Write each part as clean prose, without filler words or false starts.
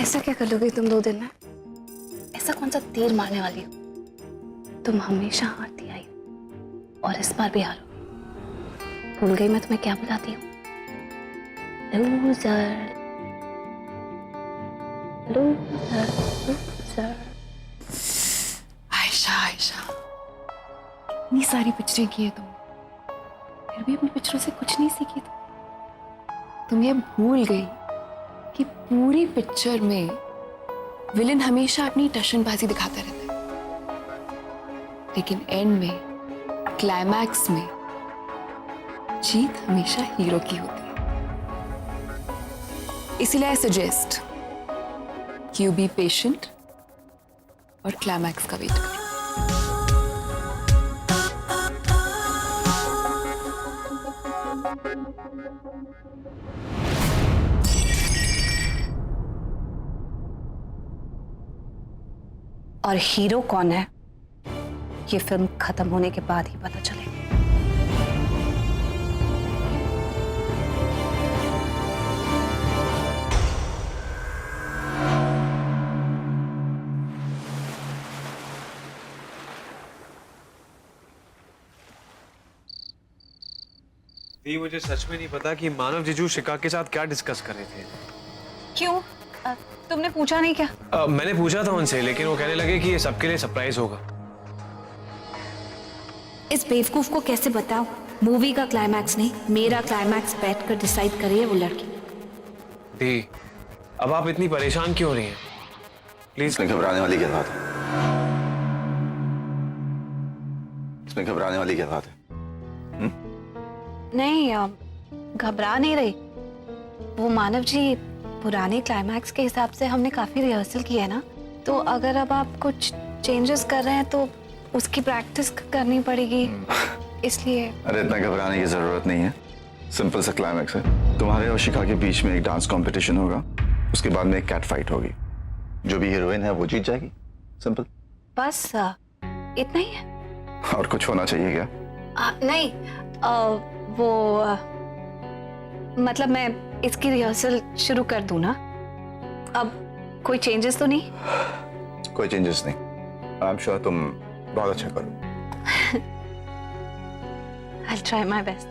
ऐसा क्या कर लोगी तुम 2 दिन में? ऐसा कौन सा तीर मारने वाली हो? तुम हमेशा हारती आई हो और इस बार भी हारोगी। भूल गई मैं तुम्हें क्या बुलाती हूँ? Loser, loser, loser. Ayesha, Ayesha, इतनी सारी पिक्चरें की है तुम, फिर भी अपनी पिक्चरों से कुछ नहीं सीखी तुम ये भूल गई कि पूरी पिक्चर में विलन हमेशा अपनी टशनबाजी दिखाता रहता है, लेकिन एंड में, क्लाइमैक्स में जीत हमेशा हीरो की होती है। इसीलिए I suggest you be patient और क्लाइमैक्स का वेट करें। और हीरो कौन है ये फिल्म खत्म होने के बाद ही पता चलेगा। दी, मुझे सच में नहीं पता कि मानव जीजू शिखा के साथ क्या डिस्कस कर रहे थे। क्यों? तुमने पूछा नहीं क्या? मैंने पूछा था उनसे, लेकिन वो कहने लगे कि ये सबके लिए सरप्राइज होगा। इस बेवकूफ को कैसे बताओ? मूवी का क्लाइमैक्स नहीं, मेरा क्लाइमैक्स बैठकर डिसाइड करिए वो लड़की। दी, अब आप इतनी परेशान क्यों हो रही हैं? प्लीज। इसमें घबराने वाली क्या बात है? इसमें घबराने वाली क्या बात है? नहीं, घबरा नहीं रही। वो मानव जी, पुराने क्लाइमैक्स के हिसाब से हमने काफी रिहर्सल की है ना, तो अगर अब आप कुछ चेंजेस कर रहे हैं तो उसकी प्रैक्टिस करनी पड़ेगी, इसलिए। अरे इतना घबराने की जरूरत नहीं है, सिंपल सा क्लाइमैक्स है। तुम्हारे और शिखा के बीच में एक डांस कंपटीशन होगा, उसके बाद में एक कैट फाइट होगी, जो भी हीरोइन है वो जीत जाएगी। सिंपल। बस इतना ही है? और कुछ होना चाहिए क्या? नहीं, मतलब मैं इसकी रिहर्सल शुरू कर दूं ना? अब कोई चेंजेस तो नहीं? कोई चेंजेस नहीं। आई एम श्योर तुम बहुत अच्छा करो। I'll try my best.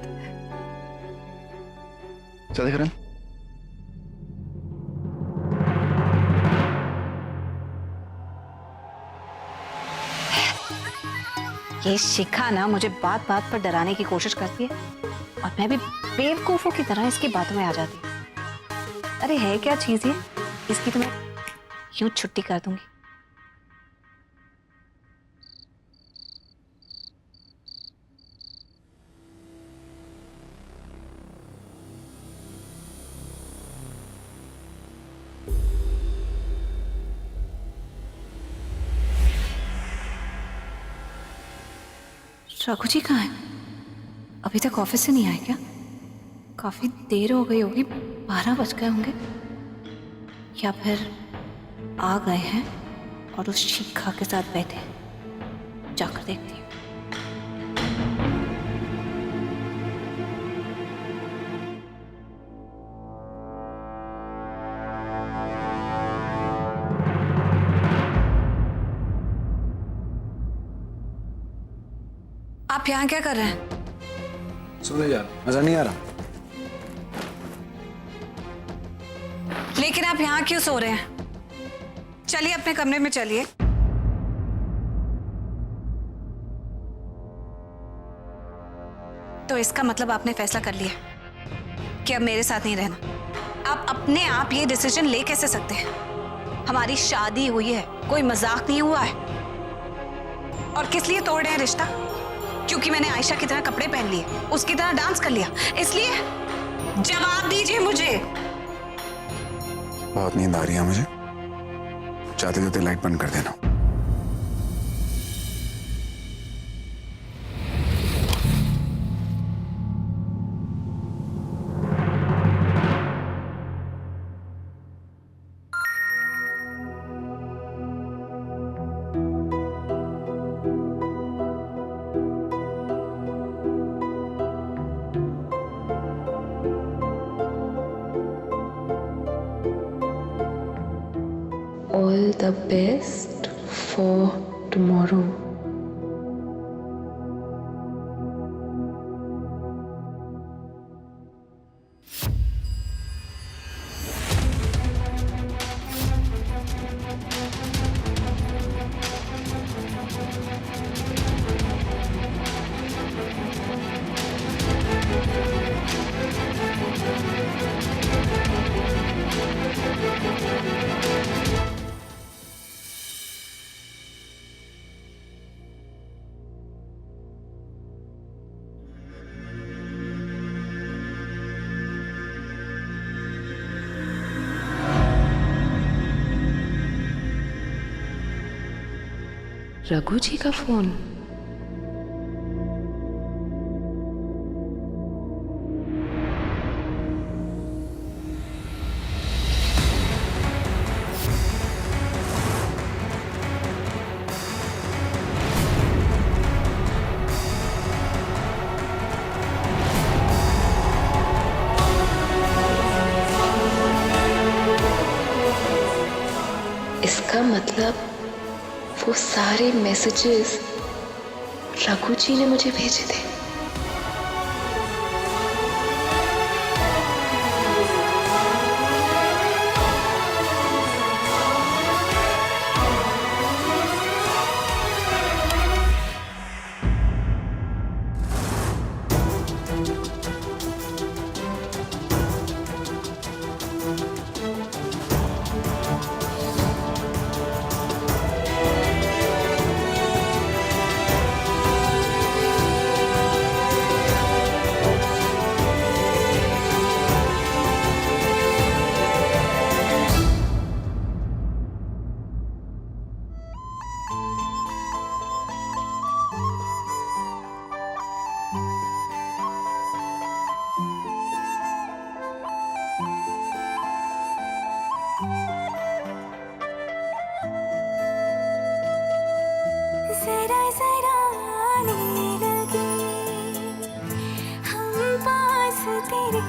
चल करण। ये शिखा ना मुझे बात बात पर डराने की कोशिश करती है और मैं भी बेवकूफों की तरह इसकी बातों में आ जाती हूँ। अरे है क्या चीज ये? इसकी तो मैं यूं छुट्टी कर दूंगी। रघु जी कहाँ है? अभी तक ऑफिस से नहीं आए क्या? काफी देर हो गई होगी, 12 बज गए होंगे, या फिर आ गए हैं और उस शिखा के साथ बैठे हैं। जाकर देखती हूँ। आप यहाँ क्या कर रहे हैं? सोने जा, मजा नहीं आ रहा? लेकिन आप यहाँ क्यों सो रहे हैं? चलिए अपने कमरे में चलिए। तो इसका मतलब आपने फैसला कर लिया कि अब मेरे साथ नहीं रहना। आप अपने आप ये डिसीजन ले कैसे सकते हैं? हमारी शादी हुई है, कोई मजाक नहीं हुआ है। और किस लिए तोड़ रहे हैं रिश्ता? क्योंकि मैंने आयशा की तरह कपड़े पहन लिए, उसकी तरह डांस कर लिया, इसलिए? जवाब दीजिए मुझे। बहुत नींद आ रही है मुझे, जाते जाते लाइट बंद कर देना। all the best for tomorrow. Raghu जी का फोन। इसका मतलब वो सारे मैसेजेस रघु जी ने मुझे भेजे थे। जरा जरा आने लगे हम पास तेरे,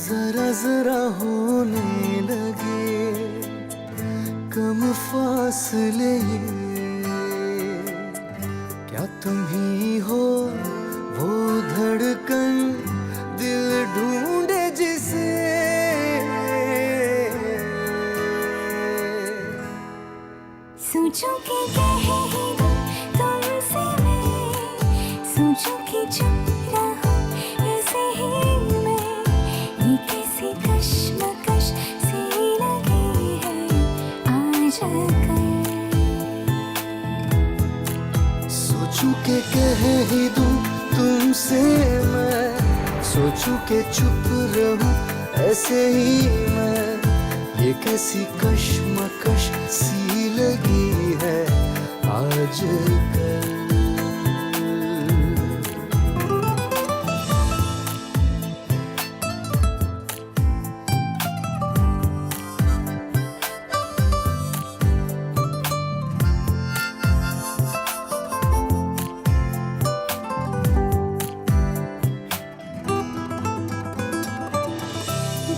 जरा जरा होने लगे कम फासले, क्या तुम ही हो वो धड़कन दिल ढूंढे जिसे, सोचूं कि कह ही दूं तुमसे मैं, सोचूं कि चुप रहूं ऐसे ही मैं, ये कैसी कश्मकश सी लगी है आज कर। सोचूं कि कह ही दूं तुमसे मैं, सोचूं कि चुप रहूं ऐसे ही मैं, ये कैसी कश्मकश सी लगी है आज कल।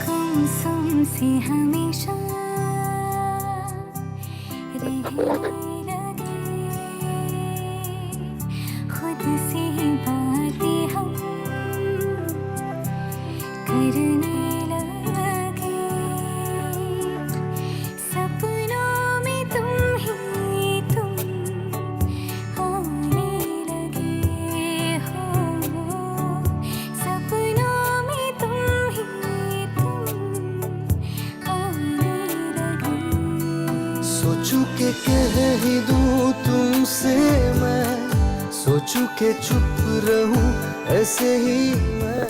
गुमसुम से हमेशा रहने लगे, खुद से ही बातें हम करने लगे, सपनों में तुम ही तुम आने लगे हो, सपनों में तुम ही तुम आने लगे। सोचूं कि कह ही दूं तुमसे मैं, सोचूं कि चुप रहूं ऐसे ही मैं,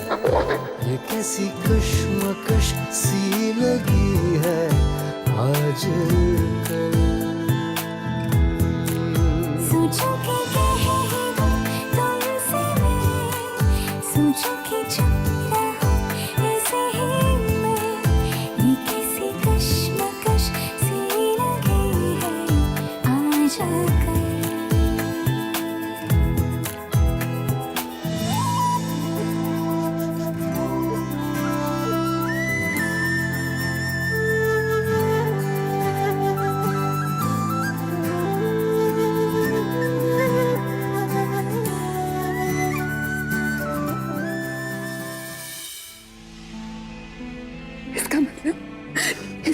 ये कैसी कश्मकश सी लगी है आज कल। सोचूं कि कह ही दूं तुमसे मैं, सोचूं कि चुप रहूं ऐसे ही मैं, ये कैसी कश्मकश सी लगी है आज कर।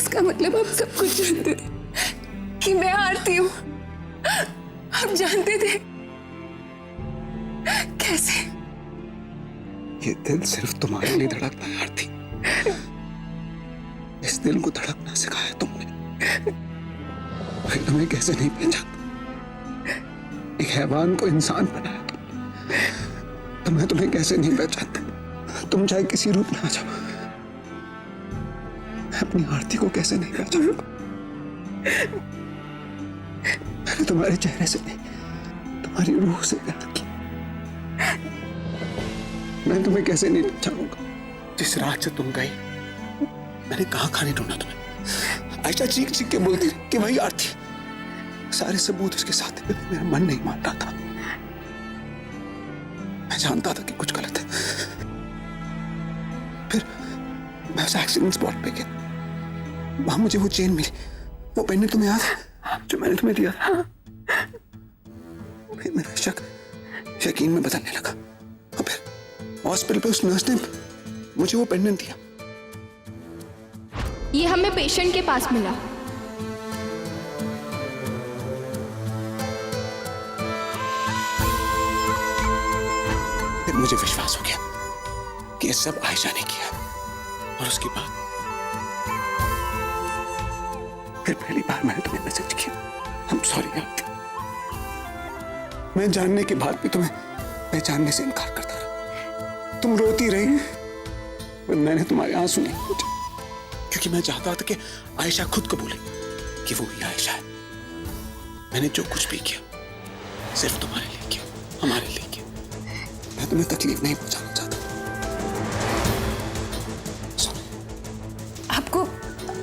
इसका मतलब आप सब कुछ जानते थे कि मैं आरती हूँ। आप जानते थे कैसे? ये दिल सिर्फ तुम्हारे लिए धड़कता है आरती। इस दिल को धड़कना सिखाया तुमने। मैं तुम्हें कैसे नहीं पहचानता? एक हैवान को इंसान बनाया तुमने, तो मैं तुम्हें कैसे नहीं पहचानता? तुम चाहे किसी रूप में आ जाओ, मैं अपनी आरती को कैसे नहीं पहचानूंगा? मैंने तुम्हारे चेहरे से नहीं, तुम्हारी रूह से प्यार किया। मैं तुम्हें कैसे नहीं पहचानूंगा? जिस रात से तुम गई, मैंने कहां खाने ढूंढा तुम्हें। आयशा चीख चीख के बोलती रही कि वही आरती। सारे सबूत उसके साथ थे, मेरा मन नहीं मान रहा था। मैं जानता था कि कुछ गलत है। फिर मैं उस एक्सीडेंट स्पॉट पे गया, वहां मुझे वो चेन मिली, वो पेंडेंट तुम्हें याद है जो मैंने तुम्हें दिया था? मेरा शक यकीन में बदलने लगा। और फिर हॉस्पिटल पे उस नर्स ने मुझे वो पेंडेंट दिया। ये हमें पेशेंट के पास मिला। फिर मुझे विश्वास हो गया कि ये सब आयशा ने किया। और उसके बाद फिर पहली बार मैंने तुम्हें मैसेज किया, I'm sorry आरती। मैं जानने के बाद भी तुम्हें पहचानने से इनकार करता रहा। तुम रोती रही, पर मैंने तुम्हारे आंसू नहीं पूछे, क्योंकि मैं चाहता था कि आयशा खुद को बोले कि वो ही आयशा है। मैंने जो कुछ भी किया सिर्फ तुम्हारे लिए किया, हमारे लिए किया। मैं तुम्हें तकलीफ नहीं पहुंचाना चाहता।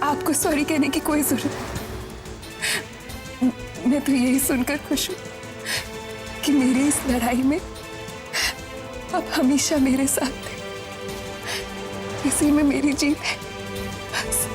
आपको सॉरी कहने की कोई जरूरत नहीं। मैं तो यही सुनकर खुश हूं कि मेरी इस लड़ाई में आप हमेशा मेरे साथ थे। इसी में मेरी जीत है बस।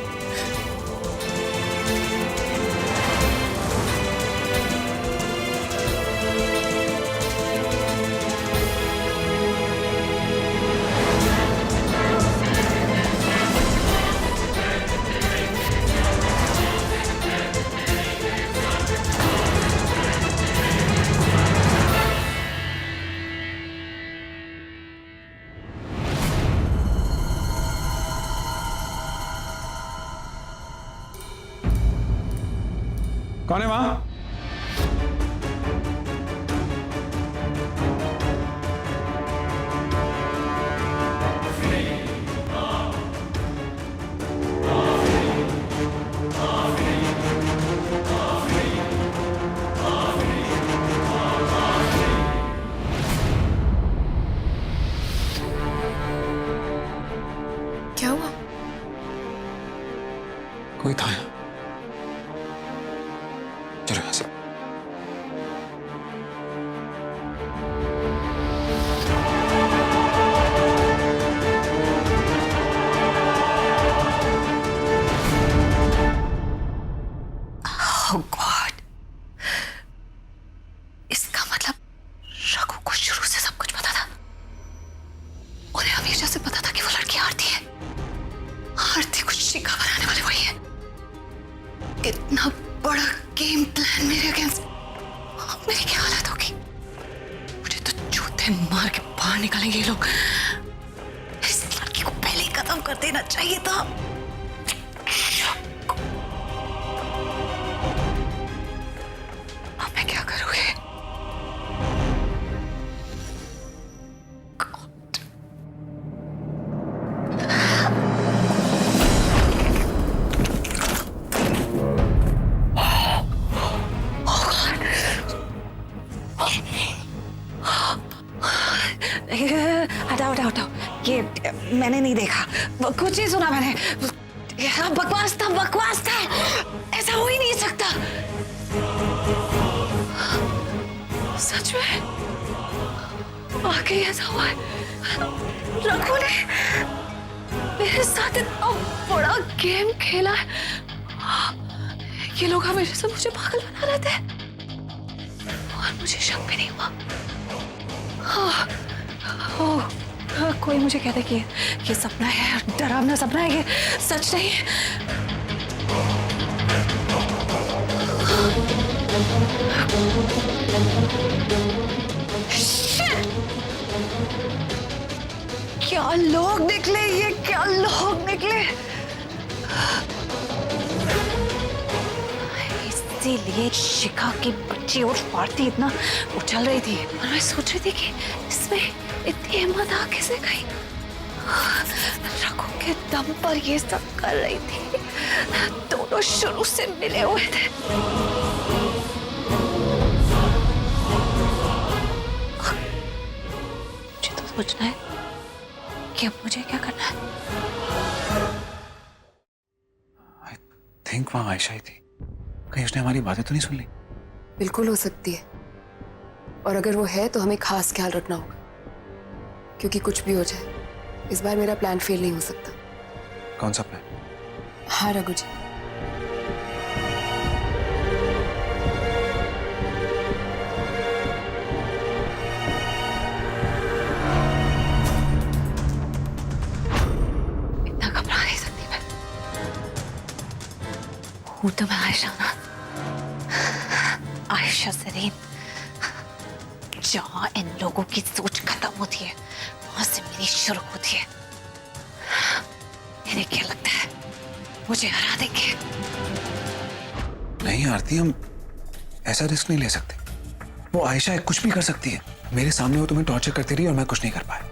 कौन है वहां? क्या हुआ? कोई था यहाँ। चलो यहाँ से। Oh God! इसका मतलब रघु को शुरू से सब कुछ पता था। उन्हें हमेशा से पता था कि वो लड़की आरती है। आरती कुछ शिका बनाने वाली वही है। इतना बड़ा गेम प्लान मेरे अगेंस्ट। मेरी क्या हालत होगी? मुझे तो जूते मार के बाहर निकालेंगे ये लोग। इस लड़की को पहले ही खत्म कर देना चाहिए था। अब मैं क्या करूंगी? हटाओ हटाओ हटाओ, ये मैंने नहीं देखा, कुछ नहीं सुना मैंने। बकवास था, बकवास था, ऐसा हो ही नहीं सकता। सच में वाकई ऐसा हुआ है। रघु ने मेरे साथ इतना बड़ा गेम खेला है। ये लोग हमेशा से मुझे पागल बना रहे थे और मुझे शक भी नहीं हुआ। कोई मुझे कहता कि ये सपना है, डरावना सपना है, ये सच नहीं है। क्या लोग निकले, ये क्या लोग निकले। इसीलिए शिखा की बच्ची और भारती इतना उछल रही थी और मैं सोच रही थी कि इसमें इतनी हिम्मत आ कैसे गई। रघु के दम पर ये सब कर रही थी। दोनों शुरू से मिले हुए थे। मुझे तो सोचना है कि अब मुझे क्या करना है। आई थिंक वहां आयशा ही थी। कहीं उसने हमारी बातें तो नहीं सुन ली? बिल्कुल हो सकती है, और अगर वो है तो हमें खास ख्याल रखना होगा, क्योंकि कुछ भी हो जाए इस बार मेरा प्लान फेल नहीं हो सकता। कौन सा प्लान? हाँ रघु जी, इतना घबरा नहीं सकती मैं। हूं तो मैं आयशा ना, आयशा सरीन। जहां इन लोगों की सोच खत्म होती है वहां से मेरी शुरू होती है। इन्हें क्या लगता है मुझे हरा देंगे? नहीं आरती, हम ऐसा रिस्क नहीं ले सकते। वो आयशा है, कुछ भी कर सकती है। मेरे सामने वो तुम्हें टॉर्चर करती रही और मैं कुछ नहीं कर पाया,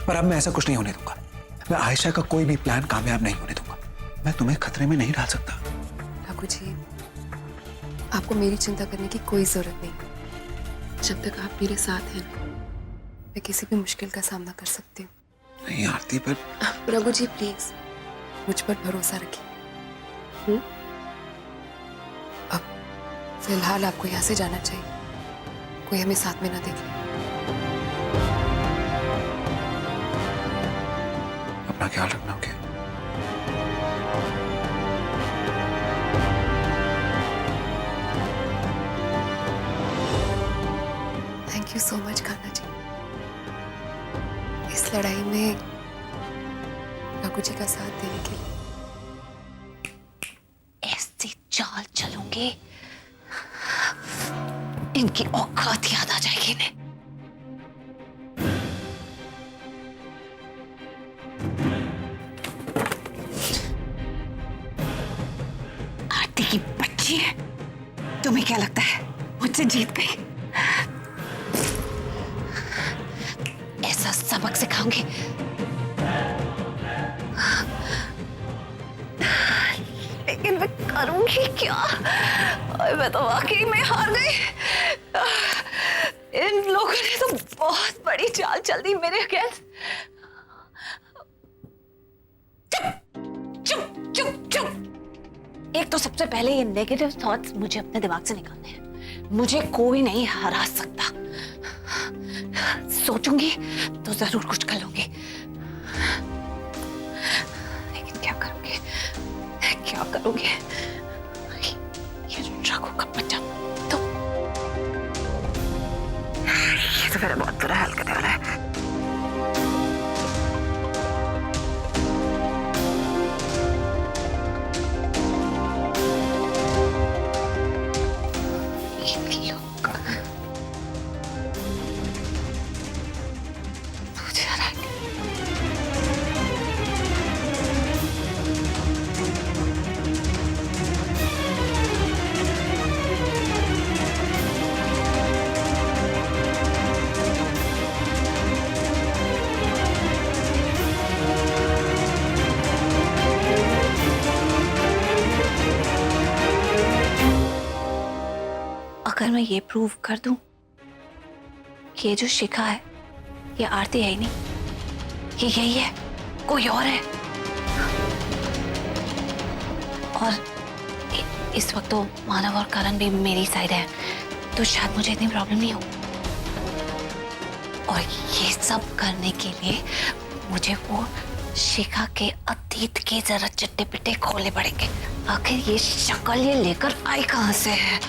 पर अब मैं ऐसा कुछ नहीं होने दूंगा। मैं आयशा का कोई भी प्लान कामयाब नहीं होने दूंगा। मैं तुम्हें खतरे में नहीं डाल सकता। रघु जी, आपको मेरी चिंता करने की कोई जरूरत नहीं। जब तक आप मेरे साथ हैं मैं किसी भी मुश्किल का सामना कर सकती हूँ। नहीं आरती, पर रघु जी प्लीज मुझ पर भरोसा रखिए। अब फिलहाल आपको यहाँ से जाना चाहिए, कोई हमें साथ में ना देख ले। अपना ख्याल रखना, okay? Thank you so much Kanha ji, इस लड़ाई में रघु जी का साथ देने के लिए। ऐसी चाल चलूंगी इनकी औकात याद आ जाएगी इन्हें। आरती की बच्ची है, तुम्हें क्या लगता है मुझसे जीत गई? ऐसा सबक सिखाऊंगी लेकिन मैं करूंगी क्या? मैं तो वाकई में हार गई। इन लोगों ने तो बहुत बड़ी चाल चल दी मेरे अगेंस्ट। चुप चुप चुप चुप। एक तो सबसे पहले ये नेगेटिव थॉट्स मुझे अपने दिमाग से निकालने हैं। मुझे कोई नहीं हरा सकता। सोचूंगी तो जरूर कुछ कर लूंगी, लेकिन क्या करूंगी? क्या करूंगी? ये रघु का बच्चा तो ये तो मेरा बहुत बुरा हाल करने वाला है। अगर मैं ये प्रूव कर दूं कि ये जो शिखा है ये आरती है ही नहीं, ये यही है, कोई और है, और इस वक्त तो मानव और करण भी मेरी साइड है, तो शायद मुझे इतनी प्रॉब्लम नहीं हो। और ये सब करने के लिए मुझे वो शिखा के अतीत के जरा चिट्टे पिट्टे खोलने पड़ेंगे। आखिर ये शक्ल ये लेकर आई कहां से है?